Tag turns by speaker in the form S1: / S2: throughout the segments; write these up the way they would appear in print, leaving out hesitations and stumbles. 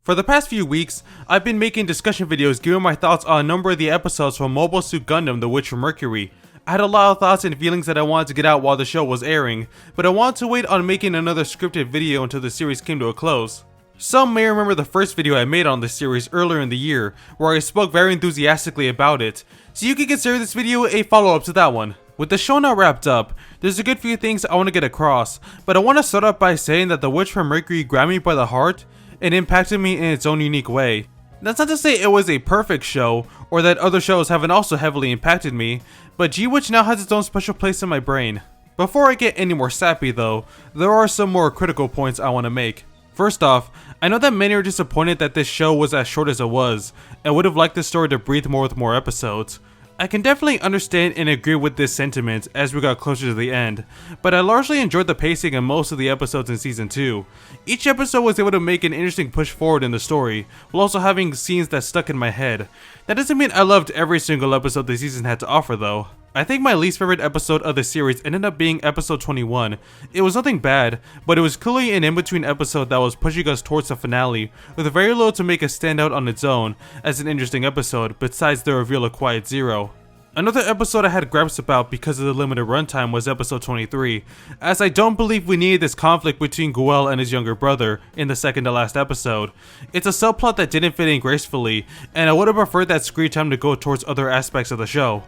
S1: For the past few weeks, I've been making discussion videos giving my thoughts on a number of the episodes from Mobile Suit Gundam The Witch from Mercury. I had a lot of thoughts and feelings that I wanted to get out while the show was airing, but I wanted to wait on making another scripted video until the series came to a close. Some may remember the first video I made on this series earlier in the year, where I spoke very enthusiastically about it, so you can consider this video a follow-up to that one. With the show now wrapped up, there's a good few things I want to get across, but I want to start off by saying that The Witch from Mercury grabbed me by the heart and impacted me in its own unique way. That's not to say it was a perfect show, or that other shows haven't also heavily impacted me, but G-Witch now has its own special place in my brain. Before I get any more sappy though, there are some more critical points I want to make. First off, I know that many are disappointed that this show was as short as it was, and would have liked the story to breathe more with more episodes. I can definitely understand and agree with this sentiment as we got closer to the end, but I largely enjoyed the pacing in most of the episodes in Season 2. Each episode was able to make an interesting push forward in the story, while also having scenes that stuck in my head. That doesn't mean I loved every single episode the season had to offer though. I think my least favorite episode of the series ended up being episode 21. It was nothing bad, but it was clearly an in-between episode that was pushing us towards the finale, with very little to make it stand out on its own as an interesting episode, besides the reveal of Quiet Zero. Another episode I had gripes about because of the limited runtime was episode 23, as I don't believe we needed this conflict between Guel and his younger brother in the second to last episode. It's a subplot that didn't fit in gracefully, and I would have preferred that screen time to go towards other aspects of the show.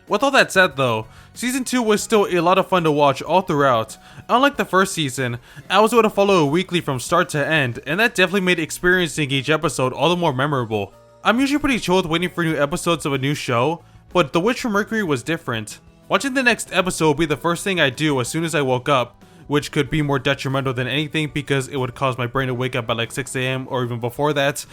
S1: With all that said though, Season 2 was still a lot of fun to watch all throughout. Unlike the first season, I was able to follow it weekly from start to end, and that definitely made experiencing each episode all the more memorable. I'm usually pretty chill with waiting for new episodes of a new show, but The Witch from Mercury was different. Watching the next episode would be the first thing I do as soon as I woke up, which could be more detrimental than anything because it would cause my brain to wake up at like 6 AM or even before that.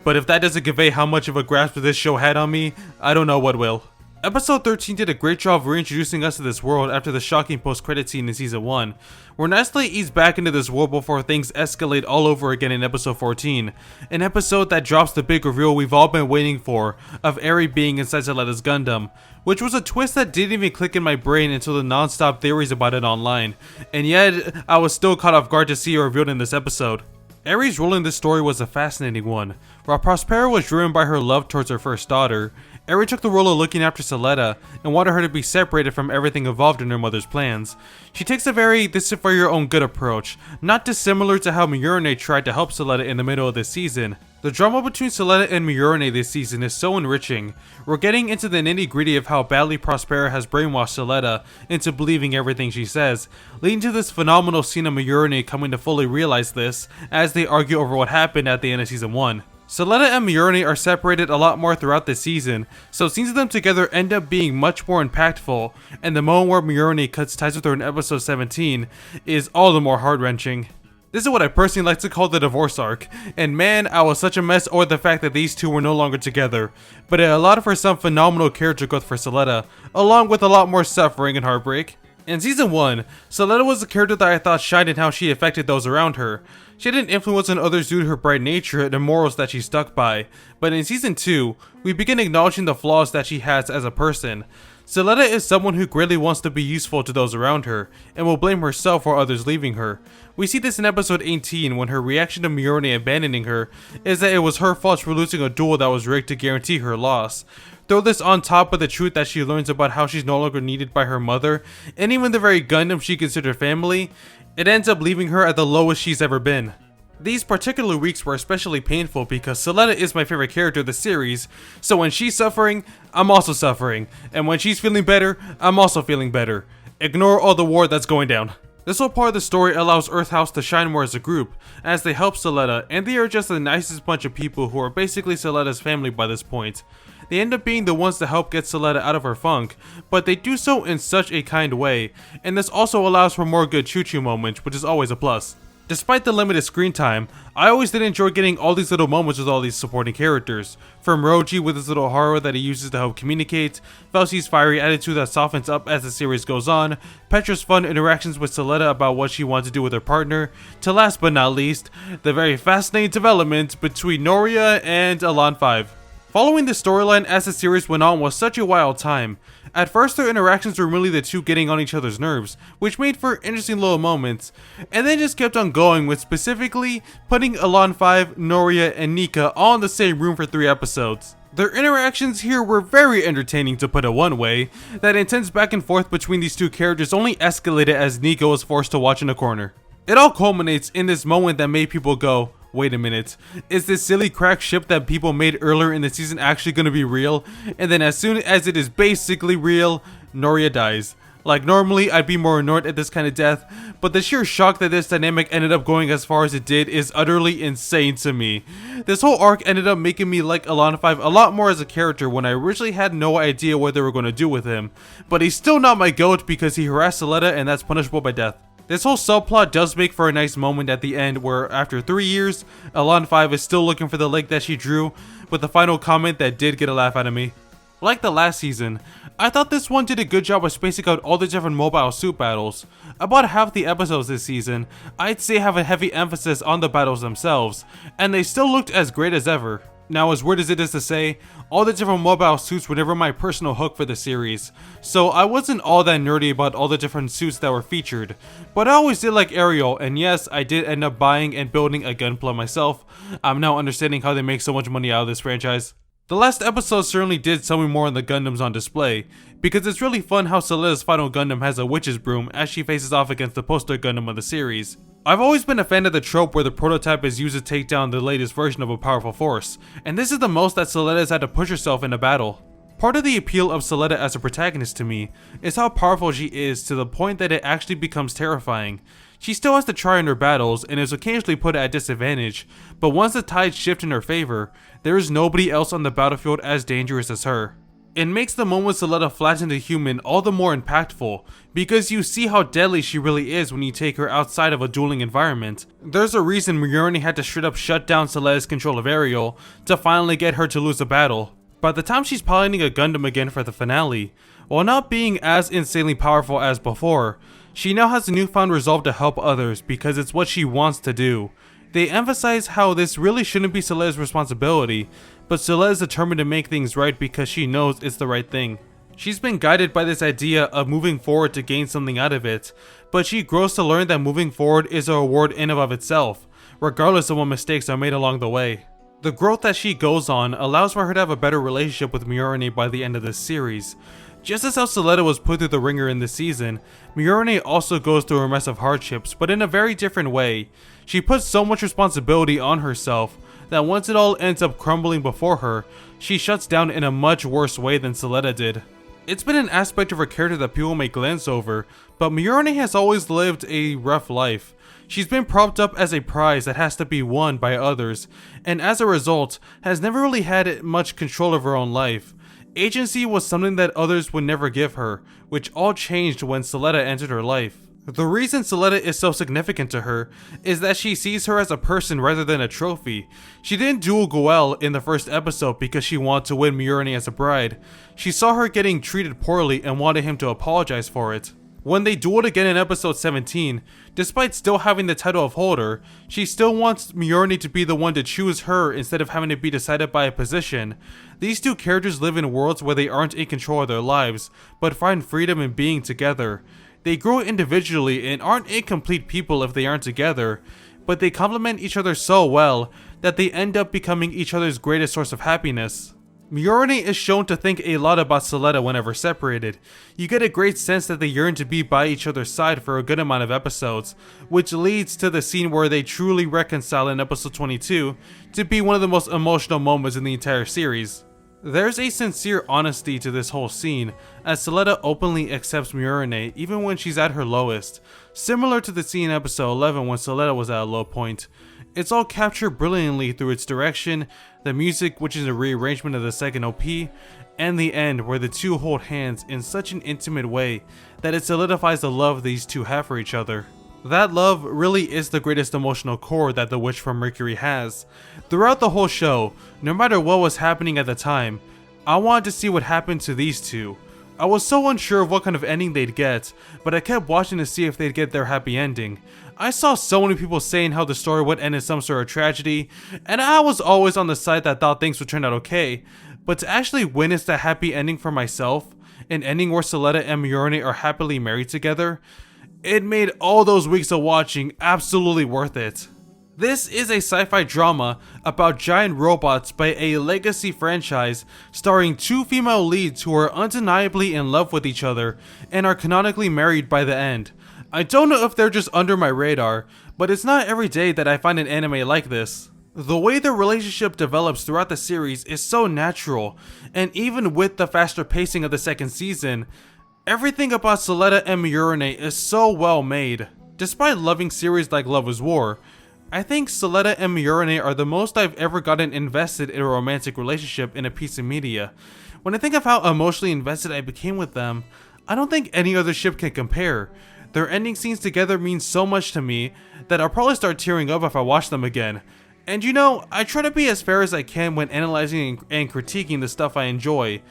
S1: But if that doesn't convey how much of a grasp this show had on me, I don't know what will. Episode 13 did a great job of reintroducing us to this world after the shocking post-credit scene in Season 1. We're nicely eased back into this world before things escalate all over again in episode 14. An episode that drops the big reveal we've all been waiting for, of Eri being inside Celletta's Gundam, which was a twist that didn't even click in my brain until the non-stop theories about it online, and yet I was still caught off guard to see it revealed in this episode. Eri's role in this story was a fascinating one. While Prospera was driven by her love towards her first daughter, Eri took the role of looking after Celletta and wanted her to be separated from everything involved in her mother's plans. She takes a very this is for your own good approach, not dissimilar to how Miyurine tried to help Celletta in the middle of this season. The drama between Celletta and Miyurine this season is so enriching. We're getting into the nitty gritty of how badly Prospera has brainwashed Celletta into believing everything she says, leading to this phenomenal scene of Miyurine coming to fully realize this as they argue over what happened at the end of Season 1. Celletta and Miyurine are separated a lot more throughout this season, so scenes of them together end up being much more impactful, and the moment where Miyurine cuts ties with her in episode 17 is all the more heart-wrenching. This is what I personally like to call the divorce arc, and man, I was such a mess over the fact that these two were no longer together, but it allowed for some phenomenal character growth for Celletta, along with a lot more suffering and heartbreak. In Season 1, Celletta was a character that I thought shined in how she affected those around her. She had an influence on others due to her bright nature and the morals that she stuck by, but in Season 2, we begin acknowledging the flaws that she has as a person. Celletta is someone who greatly wants to be useful to those around her, and will blame herself for others leaving her. We see this in episode 18 when her reaction to Miyurine abandoning her is that it was her fault for losing a duel that was rigged to guarantee her loss. Throw this on top of the truth that she learns about how she's no longer needed by her mother, and even the very Gundam she considered family, it ends up leaving her at the lowest she's ever been. These particular weeks were especially painful because Celletta is my favorite character of the series, so when she's suffering, I'm also suffering, and when she's feeling better, I'm also feeling better. Ignore all the war that's going down. This whole part of the story allows Earth House to shine more as a group, as they help Celletta, and they are just the nicest bunch of people who are basically Celletta's family by this point. They end up being the ones to help get Celletta out of her funk, but they do so in such a kind way, and this also allows for more good choo-choo moments, which is always a plus. Despite the limited screen time, I always did enjoy getting all these little moments with all these supporting characters. From Roji with his little horror that he uses to help communicate, Felsi's fiery attitude that softens up as the series goes on, Petra's fun interactions with Celletta about what she wants to do with her partner, to last but not least, the very fascinating development between Noria and Elan 5. Following the storyline as the series went on was such a wild time. At first their interactions were merely the two getting on each other's nerves, which made for interesting little moments, and then just kept on going with specifically putting Elan 5, Noria, and Nika all in the same room for 3 episodes. Their interactions here were very entertaining, to put it one way. That intense back and forth between these two characters only escalated as Nika was forced to watch in a corner. It all culminates in this moment that made people go, wait a minute, is this silly crack ship that people made earlier in the season actually going to be real? And then as soon as it is basically real, Noria dies. Like normally I'd be more annoyed at this kind of death, but the sheer shock that this dynamic ended up going as far as it did is utterly insane to me. This whole arc ended up making me like Elan 5 a lot more as a character when I originally had no idea what they were going to do with him, but he's still not my goat because he harassed Suletta and that's punishable by death. This whole subplot does make for a nice moment at the end where after 3 years, Elan 5 is still looking for the lake that she drew, with the final comment that did get a laugh out of me. Like the last season, I thought this one did a good job of spacing out all the different mobile suit battles. About half the episodes this season, I'd say have a heavy emphasis on the battles themselves, and they still looked as great as ever. Now, as weird as it is to say, all the different mobile suits were never my personal hook for the series, so I wasn't all that nerdy about all the different suits that were featured, but I always did like Ariel, and yes, I did end up buying and building a Gunpla myself. I'm now understanding how they make so much money out of this franchise. The last episode certainly did sell me more on the Gundams on display, because it's really fun how Soletta's final Gundam has a witch's broom as she faces off against the poster Gundam of the series. I've always been a fan of the trope where the prototype is used to take down the latest version of a powerful force, and this is the most that Suletta has had to push herself in a battle. Part of the appeal of Suletta as a protagonist to me is how powerful she is to the point that it actually becomes terrifying. She still has to try in her battles and is occasionally put at a disadvantage, but once the tides shift in her favor, there is nobody else on the battlefield as dangerous as her. It makes the moment Suletta flattens a human all the more impactful, because you see how deadly she really is when you take her outside of a dueling environment. There's a reason Mjolnir had to straight up shut down Soletta's control of Ariel to finally get her to lose a battle. By the time she's piloting a Gundam again for the finale, while not being as insanely powerful as before, she now has a newfound resolve to help others because it's what she wants to do. They emphasize how this really shouldn't be Soletta's responsibility, but Suletta is determined to make things right because she knows it's the right thing. She's been guided by this idea of moving forward to gain something out of it, but she grows to learn that moving forward is a reward in and of itself, regardless of what mistakes are made along the way. The growth that she goes on allows for her to have a better relationship with Mjolnir by the end of this series. Just as how Suletta was put through the ringer in this season, Mjolnir also goes through a mess of hardships, but in a very different way. She puts so much responsibility on herself that once it all ends up crumbling before her, she shuts down in a much worse way than Suletta did. It's been an aspect of her character that people may glance over, but Mjolnir has always lived a rough life. She's been propped up as a prize that has to be won by others, and as a result, has never really had much control of her own life. Agency was something that others would never give her, which all changed when Suletta entered her life. The reason Suletta is so significant to her is that she sees her as a person rather than a trophy. She didn't duel Goel in the first episode because she wanted to win Mjolnir as a bride. She saw her getting treated poorly and wanted him to apologize for it. When they dueled again in episode 17, despite still having the title of holder, she still wants Mjolnir to be the one to choose her instead of having to be decided by a position. These two characters live in worlds where they aren't in control of their lives, but find freedom in being together. They grow individually and aren't incomplete people if they aren't together, but they complement each other so well that they end up becoming each other's greatest source of happiness. Mjolnir is shown to think a lot about Suletta whenever separated. You get a great sense that they yearn to be by each other's side for a good amount of episodes, which leads to the scene where they truly reconcile in episode 22 to be one of the most emotional moments in the entire series. There's a sincere honesty to this whole scene, as Suletta openly accepts Mjolnir even when she's at her lowest, similar to the scene in episode 11 when Suletta was at a low point. It's all captured brilliantly through its direction, the music, which is a rearrangement of the second OP, and the end where the two hold hands in such an intimate way that it solidifies the love these two have for each other. That love really is the greatest emotional core that the Witch from Mercury has. Throughout the whole show, no matter what was happening at the time, I wanted to see what happened to these two. I was so unsure of what kind of ending they'd get, but I kept watching to see if they'd get their happy ending. I saw so many people saying how the story would end in some sort of tragedy, and I was always on the side that thought things would turn out okay, but to actually witness the happy ending for myself, an ending where Suletta and Miyurine are happily married together, it made all those weeks of watching absolutely worth it. This is a sci-fi drama about giant robots by a legacy franchise starring two female leads who are undeniably in love with each other and are canonically married by the end. I don't know if they're just under my radar, but it's not every day that I find an anime like this. The way their relationship develops throughout the series is so natural, and even with the faster pacing of the second season, everything about Suletta and Miyurine is so well made. Despite loving series like Love is War, I think Suletta and Miyurine are the most I've ever gotten invested in a romantic relationship in a piece of media. When I think of how emotionally invested I became with them, I don't think any other ship can compare. Their ending scenes together mean so much to me that I'll probably start tearing up if I watch them again. And you know, I try to be as fair as I can when analyzing and critiquing the stuff I enjoy,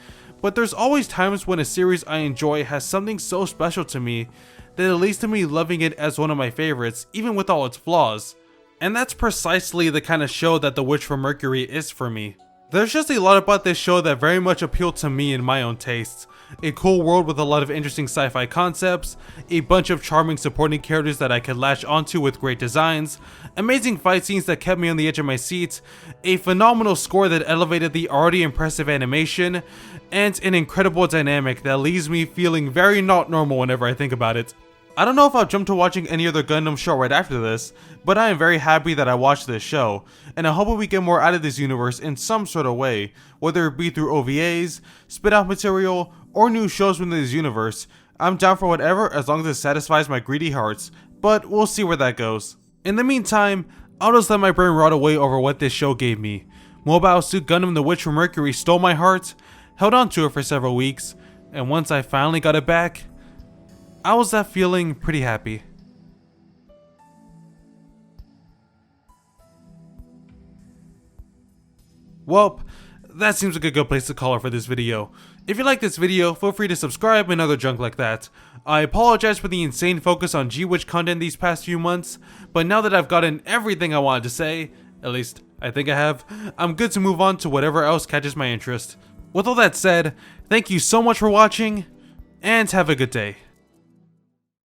S1: but there's always times when a series I enjoy has something so special to me that it leads to me loving it as one of my favorites, even with all its flaws. And that's precisely the kind of show that The Witch from Mercury is for me. There's just a lot about this show that very much appealed to me and my own tastes. A cool world with a lot of interesting sci-fi concepts, a bunch of charming supporting characters that I could latch onto with great designs, amazing fight scenes that kept me on the edge of my seat, a phenomenal score that elevated the already impressive animation, and an incredible dynamic that leaves me feeling very not normal whenever I think about it. I don't know if I'll jump to watching any other Gundam show right after this, but I am very happy that I watched this show, and I hope we get more out of this universe in some sort of way, whether it be through OVAs, spin-off material, or new shows within this universe. I'm down for whatever as long as it satisfies my greedy hearts, but we'll see where that goes. In the meantime, I'll just let my brain rot away over what this show gave me. Mobile Suit Gundam The Witch from Mercury stole my heart, held on to it for several weeks, and once I finally got it back, I was left feeling pretty happy. Welp, that seems like a good place to call it for this video. If you like this video, feel free to subscribe and other junk like that. I apologize for the insane focus on G-Witch content these past few months, but now that I've gotten everything I wanted to say, at least I think I have, I'm good to move on to whatever else catches my interest. With all that said, thank you so much for watching, and have a good day.